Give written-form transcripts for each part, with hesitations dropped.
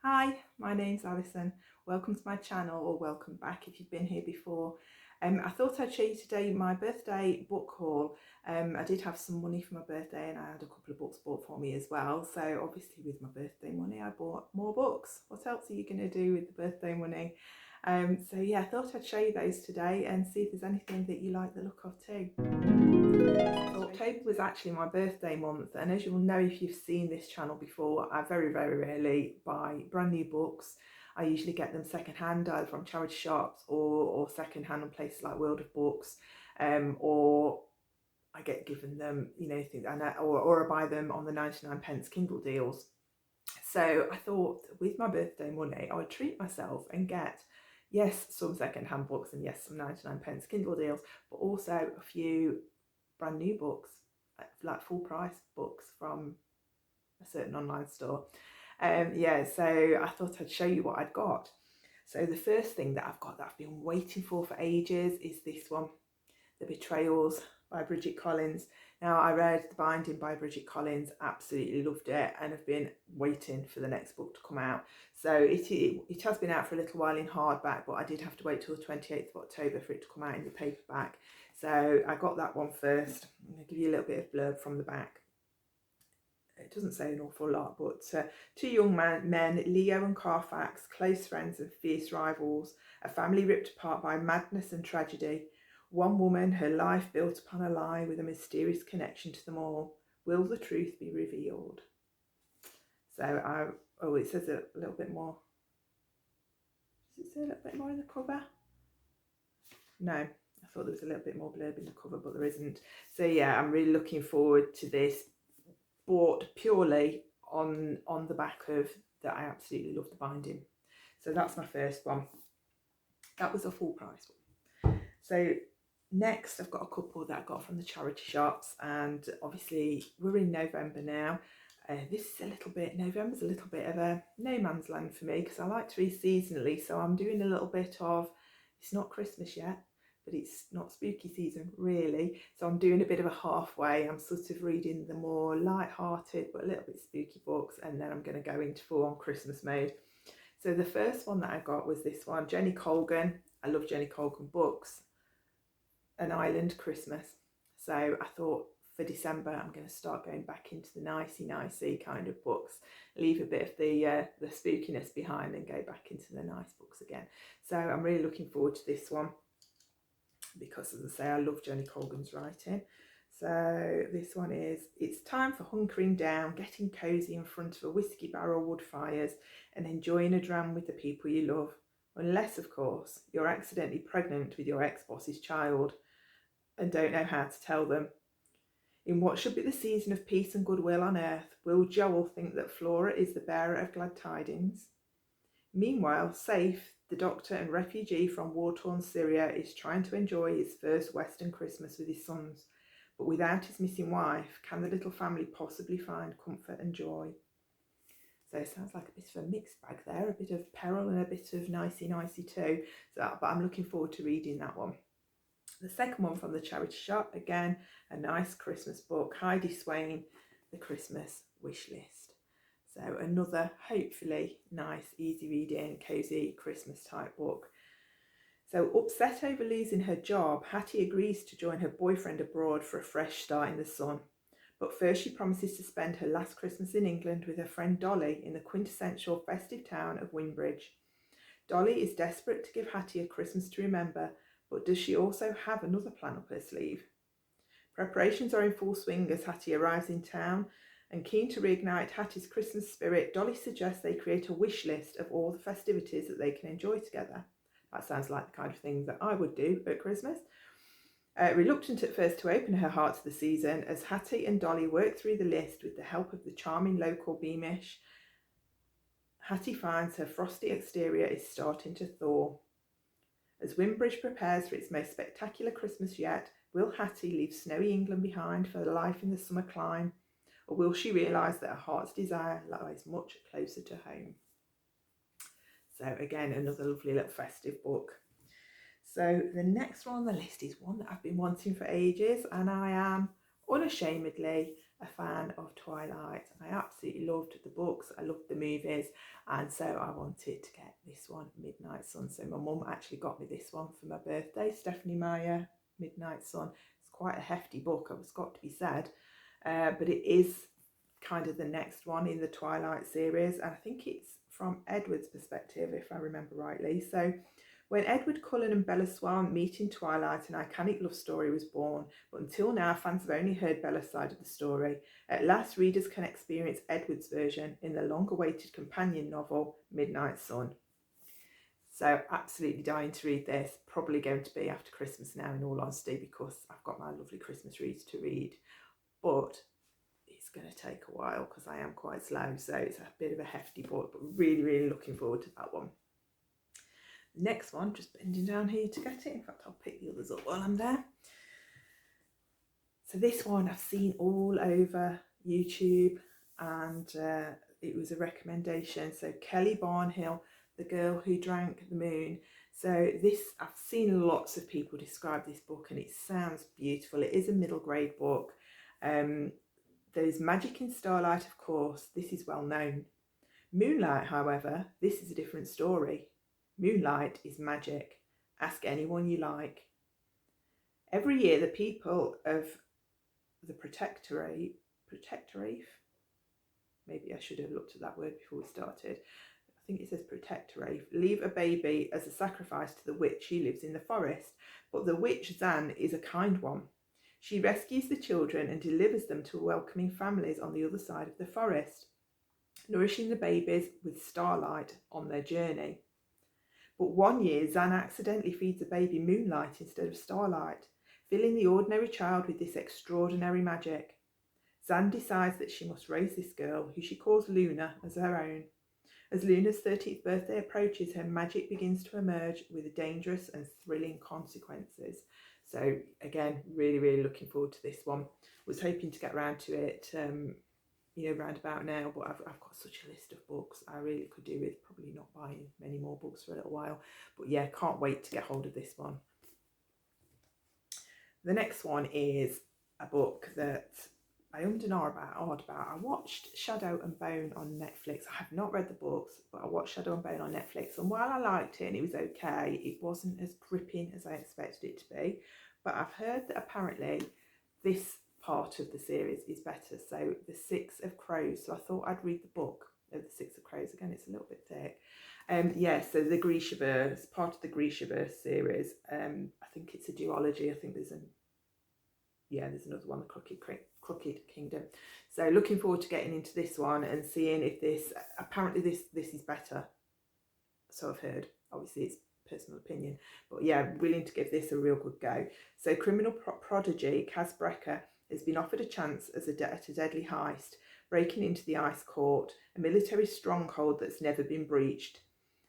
Hi, my name's Alison. Welcome to my channel, or welcome back if you've been here before. I thought I'd show you today my birthday book haul. I did have some money for my birthday and I had a couple of books bought for me as well. So obviously with my birthday money I bought more books. What else are you going to do with the birthday money? So yeah, I thought I'd show you those today and see if there's anything that you like the look of too. So October was actually my birthday month, and as you'll know if you've seen this channel before, I very rarely buy brand new books. I usually get them second hand, either from charity shops or second hand on places like World of Books, or I get given them, or I buy them on the 99p Kindle deals. So I thought with my birthday money, I would treat myself and get, yes, some second hand books and yes, some 99p Kindle deals, but also a few brand new books, like full price books from a certain online store. So I thought I'd show you what I'd got. So the first thing that I've got that I've been waiting for ages is this one, The Betrayals by Bridget Collins. Now, I read The Binding by Bridget Collins, absolutely loved it, and have been waiting for the next book to come out. So it has been out for a little while in hardback, but I did have to wait till the 28th of October for it to come out in the paperback. So I got that one first. I'm going to give you a little bit of blurb from the back. It doesn't say an awful lot, but two young men, Leo and Carfax, close friends and fierce rivals, a family ripped apart by madness and tragedy. One woman, her life built upon a lie with a mysterious connection to them all. Will the truth be revealed? So it says a little bit more. Does it say a little bit more in the cover? No, I thought there was a little bit more blurb in the cover, but there isn't. So yeah, I'm really looking forward to this. Bought purely on the back of that I absolutely love the binding. So that's my first one. That was a full price one. So next I've got a couple that I got from the charity shops, and obviously we're in November now. November's a little bit of a no man's land for me because I like to read seasonally, so I'm doing a little bit of, it's not Christmas yet, but it's not spooky season really, so I'm doing a bit of a halfway. I'm sort of reading the more light-hearted but a little bit spooky books, and then I'm going to go into full-on Christmas mode. So the first one that I got was this one, Jenny Colgan. I love Jenny Colgan books, An Island Christmas. So I thought for December I'm going to start going back into the nicey kind of books, leave a bit of the spookiness behind and go back into the nice books again. So I'm really looking forward to this one because, as I say, I love Jenny Colgan's writing. So this one is, it's time for hunkering down, getting cosy in front of a whiskey barrel wood fires and enjoying a dram with the people you love. Unless, of course, you're accidentally pregnant with your ex-boss's child and don't know how to tell them. In what should be the season of peace and goodwill on earth, will Joel think that Flora is the bearer of glad tidings? Meanwhile, Saif, the doctor and refugee from war-torn Syria, is trying to enjoy his first Western Christmas with his sons. But without his missing wife, can the little family possibly find comfort and joy? So it sounds like a bit of a mixed bag there, a bit of peril and a bit of nicey too. But I'm looking forward to reading that one. The second one from the charity shop, again, a nice Christmas book, Heidi Swain, The Christmas Wish List. So another hopefully nice, easy reading, cosy Christmas type book. So upset over losing her job, Hattie agrees to join her boyfriend abroad for a fresh start in the sun. But first she promises to spend her last Christmas in England with her friend Dolly in the quintessential festive town of Winbridge. Dolly is desperate to give Hattie a Christmas to remember, but does she also have another plan up her sleeve? Preparations are in full swing as Hattie arrives in town, and keen to reignite Hattie's Christmas spirit, Dolly suggests they create a wish list of all the festivities that they can enjoy together. That sounds like the kind of thing that I would do at Christmas. Reluctant at first to open her heart to the season, as Hattie and Dolly work through the list with the help of the charming local Beamish, Hattie finds her frosty exterior is starting to thaw. As Winbridge prepares for its most spectacular Christmas yet, will Hattie leave snowy England behind for life in the summer clime, or will she realise that her heart's desire lies much closer to home? So again, another lovely little festive book. So the next one on the list is one that I've been wanting for ages, and I am unashamedly a fan of Twilight. I absolutely loved the books, I loved the movies, and so I wanted to get this one, Midnight Sun. So my mum actually got me this one for my birthday, Stephanie Meyer, Midnight Sun. It's quite a hefty book, it's got to be said, but it is kind of the next one in the Twilight series, and I think it's from Edward's perspective, if I remember rightly. So when Edward Cullen and Bella Swan meet in Twilight, an iconic love story was born, but until now fans have only heard Bella's side of the story. At last, readers can experience Edward's version in the long-awaited companion novel, Midnight Sun. So absolutely dying to read this, probably going to be after Christmas now in all honesty, because I've got my lovely Christmas reads to read, but it's going to take a while because I am quite slow, so it's a bit of a hefty book, but really looking forward to that one. Next one, just bending down here to get it. In fact, I'll pick the others up while I'm there. So this one I've seen all over YouTube, and it was a recommendation. So Kelly Barnhill, The Girl Who Drank the Moon. So this, I've seen lots of people describe this book, and it sounds beautiful. It is a middle grade book. There's magic in starlight, of course. This is well known. Moonlight, however, this is a different story. Moonlight is magic. Ask anyone you like. Every year, the people of the Protectorate, maybe I should have looked at that word before we started. I think it says Protectorate, leave a baby as a sacrifice to the witch who lives in the forest. But the witch Zan is a kind one. She rescues the children and delivers them to welcoming families on the other side of the forest, nourishing the babies with starlight on their journey. But one year, Zan accidentally feeds a baby moonlight instead of starlight, filling the ordinary child with this extraordinary magic. Zan decides that she must raise this girl, who she calls Luna, as her own. As Luna's 30th birthday approaches, her magic begins to emerge with dangerous and thrilling consequences. So again, really looking forward to this one. Was hoping to get around to it, round about now, but I've got such a list of books. I really could do with probably not buying many more books for a little while. But yeah, can't wait to get hold of this one. The next one is a book that I ummed and ahed about. I watched Shadow and Bone on Netflix. I have not read the books, but I watched Shadow and Bone on Netflix, and while I liked it and it was okay, it wasn't as gripping as I expected it to be. But I've heard that apparently this part of the series is better. So The Six of Crows. So I thought I'd read the book of The Six of Crows. Again, it's a little bit thick. So the Grishaverse, part of the Grishaverse series. I think it's a duology. I think there's another one, the Crooked Kingdom. So looking forward to getting into this one and seeing if this is better. So I've heard. Obviously, it's personal opinion, but yeah, willing to give this a real good go. So criminal prodigy Kaz Brecker has been offered a chance as at a deadly heist, breaking into the Ice Court, a military stronghold that's never been breached,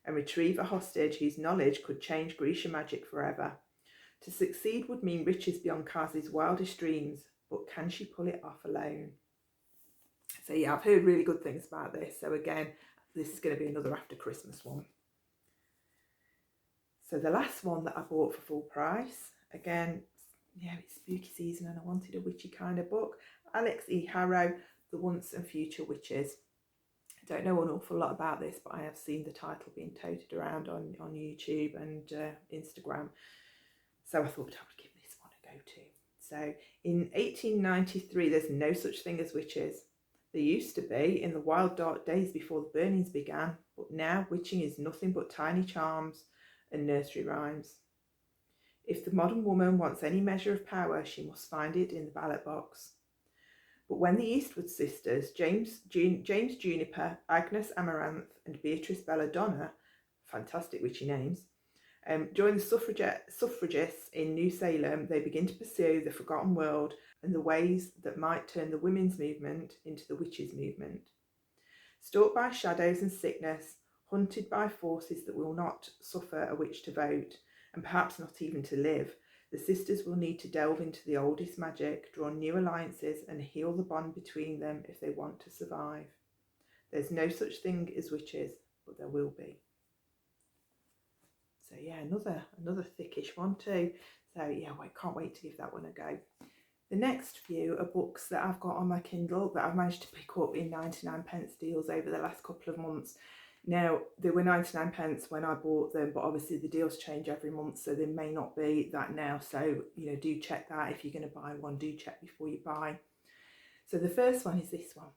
and retrieve a hostage whose knowledge could change Grisha magic forever. To succeed would mean riches beyond Kaz's wildest dreams, but can she pull it off alone? So yeah, I've heard really good things about this. So again, this is going to be another after Christmas one. So the last one that I bought for full price, again, yeah, it's spooky season and I wanted a witchy kind of book. Alex E. Harrow, The Once and Future Witches. I don't know an awful lot about this, but I have seen the title being toted around on YouTube and Instagram. So I thought I would give this one a go too. So in 1893, there's no such thing as witches. There used to be in the wild dark days before the burnings began, but now witching is nothing but tiny charms and nursery rhymes. If the modern woman wants any measure of power, she must find it in the ballot box. But when the Eastwood sisters, James Juniper, Agnes Amaranth and Beatrice Belladonna, fantastic witchy names, join the suffragists in New Salem, they begin to pursue the forgotten world and the ways that might turn the women's movement into the witches' movement. Stalked by shadows and sickness, hunted by forces that will not suffer a witch to vote, and perhaps not even to live, the sisters will need to delve into the oldest magic, draw new alliances, and heal the bond between them if they want to survive. There's no such thing as witches, but there will be. So yeah, another thickish one too. So yeah, I can't wait to give that one a go. The next few are books that I've got on my Kindle that I've managed to pick up in 99p deals over the last couple of months. Now, they were 99p when I bought them, but obviously the deals change every month, so they may not be that now. So, do check that. If you're going to buy one, do check before you buy. So the first one is this one.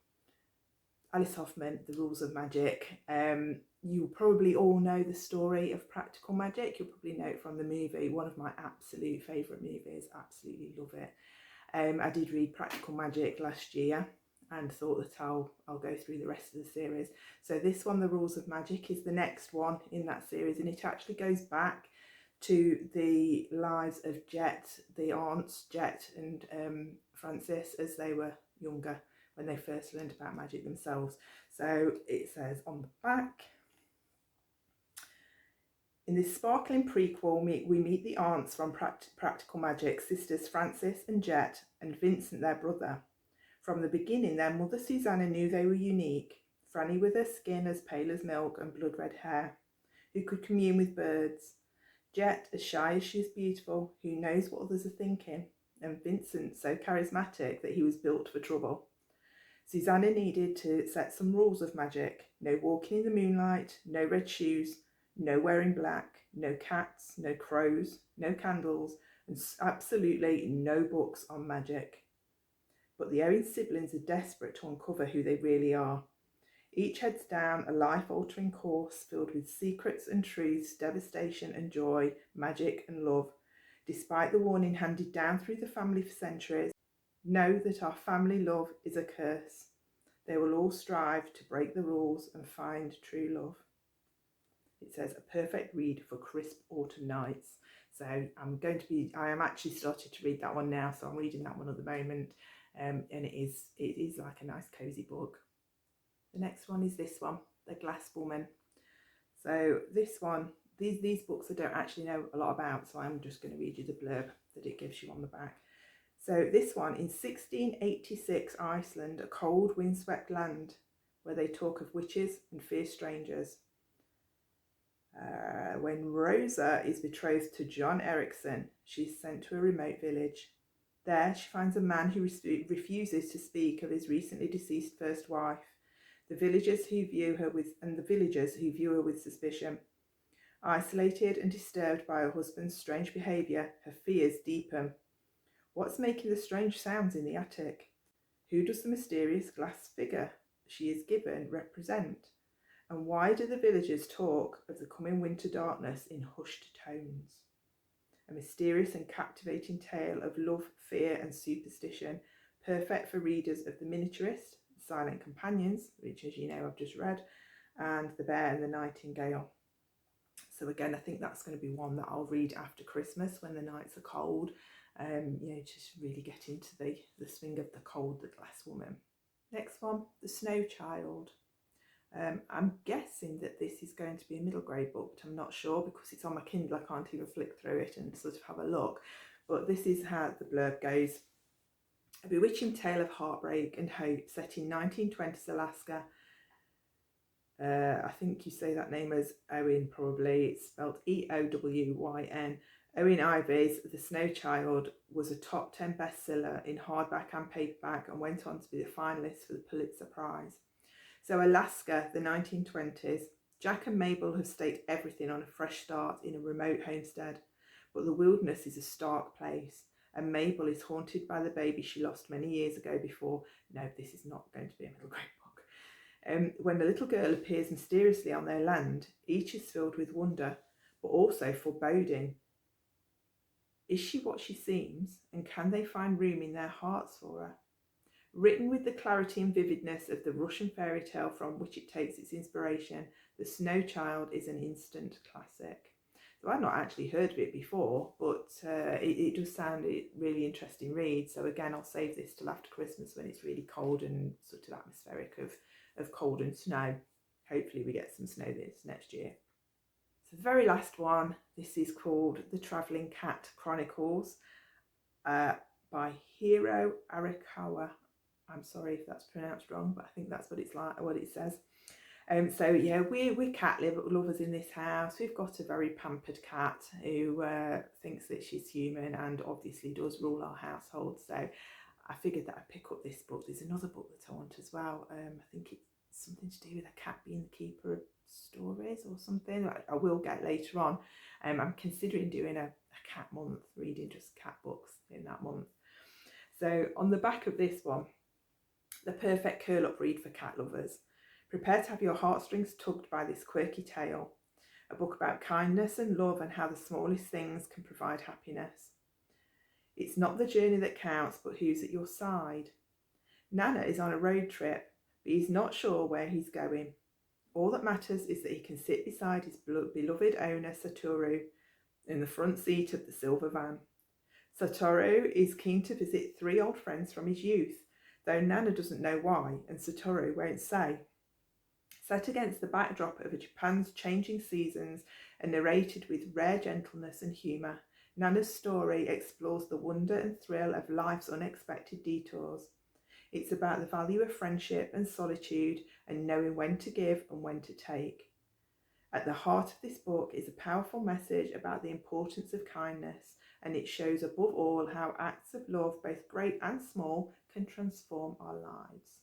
Alice Hoffman, The Rules of Magic. You probably all know the story of Practical Magic. You'll probably know it from the movie. One of my absolute favourite movies. Absolutely love it. I did read Practical Magic last year and thought that I'll go through the rest of the series. So this one, The Rules of Magic, is the next one in that series, and it actually goes back to the lives of Jet, the aunts, Jet and Frances, as they were younger, when they first learned about magic themselves. So it says on the back, in this sparkling prequel, we meet the aunts from Practical Magic, sisters Frances and Jet, and Vincent, their brother. From the beginning, their mother Susanna knew they were unique. Franny with her skin as pale as milk and blood-red hair, who could commune with birds. Jet, as shy as she is beautiful, who knows what others are thinking. And Vincent, so charismatic that he was built for trouble. Susanna needed to set some rules of magic. No walking in the moonlight, no red shoes, no wearing black, no cats, no crows, no candles, and absolutely no books on magic. But the Owen siblings are desperate to uncover who they really are. Each heads down a life-altering course filled with secrets and truths, devastation and joy, magic and love. Despite the warning handed down through the family for centuries, know that our family love is a curse. They will all strive to break the rules and find true love. It says a perfect read for crisp autumn nights. So I am actually started to read that one now. So I'm reading that one at the moment. And it is like a nice cozy book. The next one is this one, The Glass Woman. So this one, these books I don't actually know a lot about. So I'm just going to read you the blurb that it gives you on the back. So this one, in 1686 Iceland, a cold windswept land where they talk of witches and fierce strangers. When Rosa is betrothed to John Ericsson, she's sent to a remote village. There she finds a man who refuses to speak of his recently deceased first wife. The villagers who view her with suspicion. Isolated and disturbed by her husband's strange behaviour, her fears deepen. What's making the strange sounds in the attic? Who does the mysterious glass figure she is given represent? And why do the villagers talk of the coming winter darkness in hushed tones? A mysterious and captivating tale of love, fear and superstition, perfect for readers of The Miniaturist, Silent Companions, which, as you know, I've just read, and The Bear and the Nightingale. So again, I think that's going to be one that I'll read after Christmas when the nights are cold. Just really get into the swing of the cold, The Glass Woman. Next one, The Snow Child. I'm guessing that this is going to be a middle grade book, but I'm not sure because it's on my Kindle. I can't even flick through it and sort of have a look. But this is how the blurb goes. A bewitching tale of heartbreak and hope set in 1920s Alaska. I think you say that name as Owen, probably. It's spelled Eowyn. Owen Ivy's The Snow Child was a top 10 bestseller in hardback and paperback and went on to be the finalist for the Pulitzer Prize. So Alaska, the 1920s, Jack and Mabel have staked everything on a fresh start in a remote homestead, but the wilderness is a stark place, and Mabel is haunted by the baby she lost many years ago before. No, this is not going to be a middle grade book. When the little girl appears mysteriously on their land, each is filled with wonder, but also foreboding. Is she what she seems, and can they find room in their hearts for her? Written with the clarity and vividness of the Russian fairy tale from which it takes its inspiration, The Snow Child is an instant classic. So I've not actually heard of it before, but it does sound a really interesting read. So again, I'll save this till after Christmas when it's really cold and sort of atmospheric of cold and snow. Hopefully we get some snow this next year. So the very last one, this is called The Travelling Cat Chronicles by Hiro Arakawa. I'm sorry if that's pronounced wrong, but I think that's what it's like, what it says. So yeah, we're cat lovers in this house. We've got a very pampered cat who thinks that she's human and obviously does rule our household. So I figured that I'd pick up this book. There's another book that I want as well. I think it's something to do with a cat being the keeper of stories or something. I will get later on. I'm considering doing a cat month, reading just cat books in that month. So on the back of this one, the perfect curl-up read for cat lovers. Prepare to have your heartstrings tugged by this quirky tale, a book about kindness and love and how the smallest things can provide happiness. It's not the journey that counts, but who's at your side. Nana is on a road trip, but he's not sure where he's going. All that matters is that he can sit beside his beloved owner, Satoru, in the front seat of the silver van. Satoru is keen to visit 3 old friends from his youth, though Nana doesn't know why, and Satoru won't say. Set against the backdrop of Japan's changing seasons and narrated with rare gentleness and humour, Nana's story explores the wonder and thrill of life's unexpected detours. It's about the value of friendship and solitude and knowing when to give and when to take. At the heart of this book is a powerful message about the importance of kindness, and it shows above all how acts of love, both great and small, can transform our lives.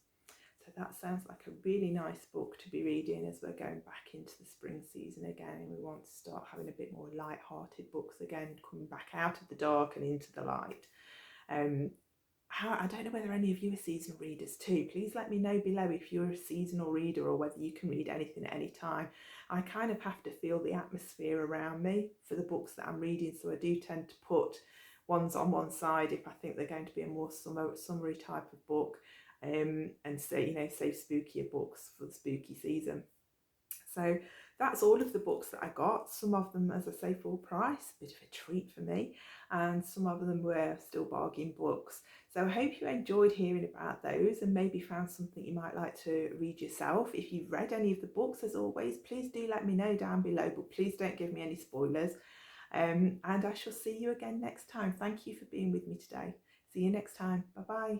So that sounds like a really nice book to be reading as we're going back into the spring season again, and we want to start having a bit more light-hearted books again, coming back out of the dark and into the light. I don't know whether any of you are seasonal readers too. Please let me know below if you're a seasonal reader or whether you can read anything at any time. I kind of have to feel the atmosphere around me for the books that I'm reading, so I do tend to put ones on one side if I think they're going to be a more summery type of book, and save spookier books for the spooky season. So that's all of the books that I got. Some of them, as I say, full price, a bit of a treat for me, and some of them were still bargain books. So I hope you enjoyed hearing about those and maybe found something you might like to read yourself. If you've read any of the books, as always, please do let me know down below, but please don't give me any spoilers. And I shall see you again next time. Thank you for being with me today. See you next time. Bye bye.